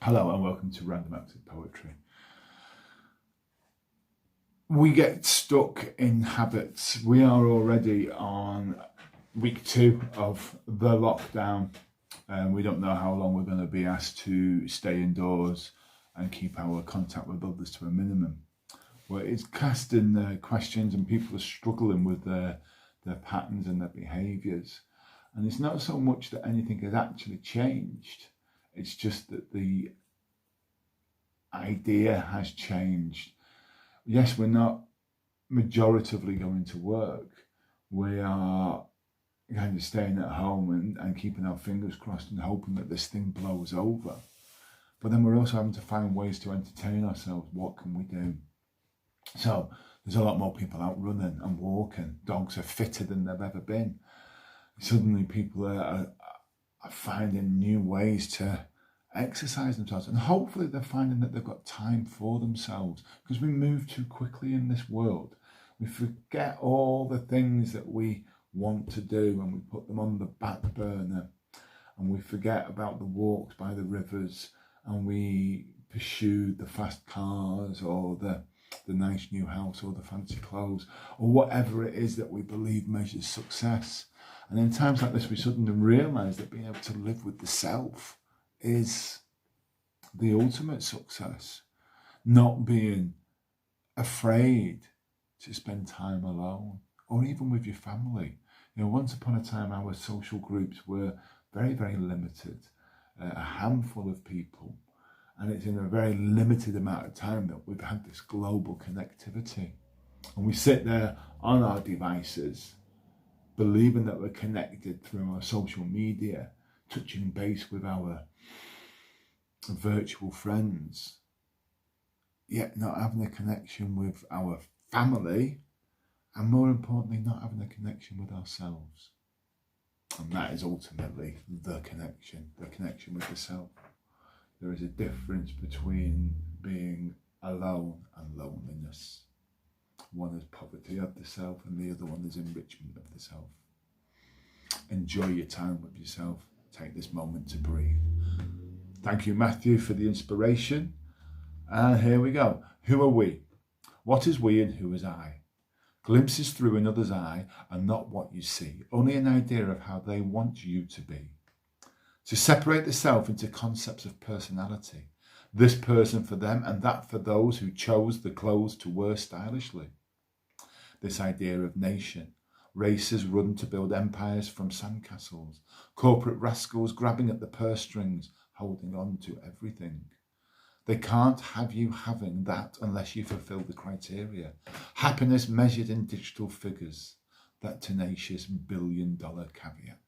Hello and welcome to Random Acts of Poetry. We get stuck in habits. We are already on week 2 of the lockdown, and we don't know how long we're going to be asked to stay indoors and keep our contact with others to a minimum. Well, it's casting questions, and people are struggling with their patterns and their behaviours. And it's not so much that anything has actually changed. It's just that the idea has changed. Yes, we're not majoritively going to work. We are kind of staying at home and keeping our fingers crossed and hoping that this thing blows over. But then we're also having to find ways to entertain ourselves. What can we do? So there's a lot more people out running and walking. Dogs are fitter than they've ever been. Suddenly people are finding new ways to exercise themselves, and hopefully they're finding that they've got time for themselves, because we move too quickly in this world. We forget all the things that we want to do and we put them on the back burner, and we forget about the walks by the rivers, and we pursue the fast cars or the nice new house or the fancy clothes or whatever it is that we believe measures success. And in times like this, we suddenly realise that being able to live with the self is the ultimate success. Not being afraid to spend time alone or even with your family. You know, once upon a time, our social groups were very, very limited, a handful of people. And it's in a very limited amount of time that we've had this global connectivity. And we sit there on our devices, believing that we're connected through our social media, touching base with our virtual friends, yet not having a connection with our family, and more importantly, not having a connection with ourselves. And that is ultimately the connection with the self. There is a difference between being alone and loneliness. One is poverty of the self and the other one is enrichment of the self. Enjoy your time with yourself. Take this moment to breathe. Thank you, Matthew, for the inspiration. And here we go. Who are we? What is we and who is I? Glimpses through another's eye are not what you see, only an idea of how they want you to be. To separate the self into concepts of personality, this person for them and that for those who chose the clothes to wear stylishly. This idea of nation, races run to build empires from sandcastles, corporate rascals grabbing at the purse strings, holding on to everything. They can't have you having that unless you fulfill the criteria. Happiness measured in digital figures, that tenacious $1 billion caveat.